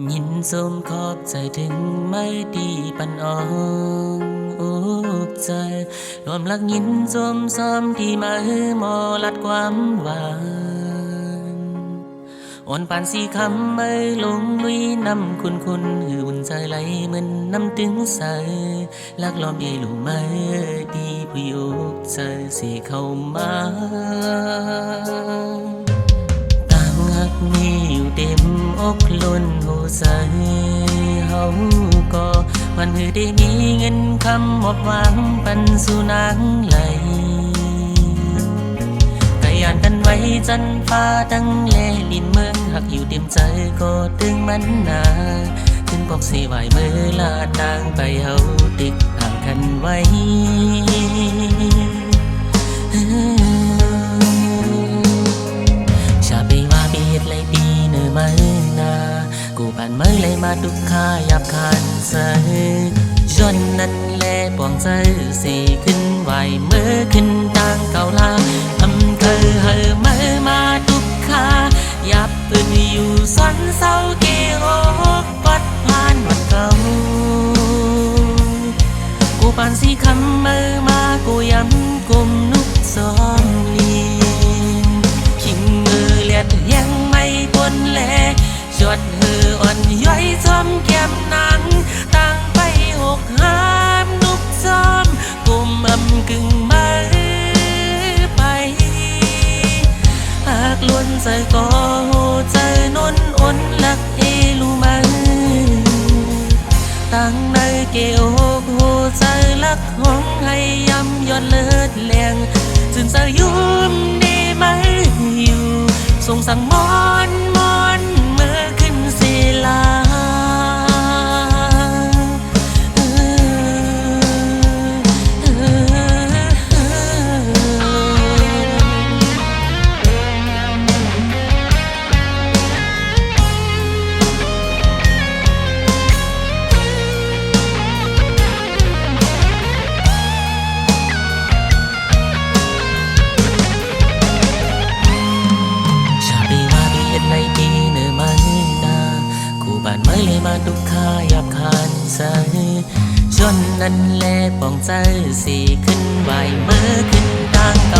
ยินสมขอบใจถึงไม่ดีปันอ่องอกใจรวมลักยินสมซ้อมที่มาหมอลัดความหวานอ่อนปานสีคำไม่ลงลุยนำคุณหืออุ่นใจไหลเหมือนน้ำตึงใสลักล้อมเอลูไม่ดีผู้ยกใจสิเข้ามาหักมีอยู่เต็มอกล้นหัวใจเฮาก็วันหือได้มีเงินคำหมอบหวังปันสู่นางไหลกะยานกันไว้จันฟ้าตั้งแลลินเมืองหักอยู่เต็มใจก็ตึงมันนาถึงบอกสิไหวเมื่อลาต่างไปเฮาติดห่างกันไว้กูผ่านเมื่อเลยมาทุกข้ายับคันใส่จนนั้นแลปวงใจสีขึ้นไหวเมื่อขึ้นต่างเก่าลาอำเภอเฮอเมื่อมาทุกข้ายับปืนอยู่สันเศร้าเกี่ยววัดผ่านวันเก่ากูผ่านสีคำเมื่อมากูย้ำกุมนุกซ้อมลีนขิงมือเลียดยังไม่ปนแลจดหืออ่อนย้อยจอมแก้มนางตั้งไปหกห้ามนุกซ้อมกุมกึ่งมือไปหากล้วนใจก็ใจนนอ่อนลักเอลูมือตั้งในเกี่ยวหัวใจลักห้องให้ย้ำย้อนเลิศแรงจึงจะยุ่มดีไหมอยู่ทรงสั่งมอนศิลาบ้านไม่เลยมาทุกข้ายับคานใส่จนนั้นแลปองใจสีขึ้นไหวเมื่อขึ้นต่างเก่า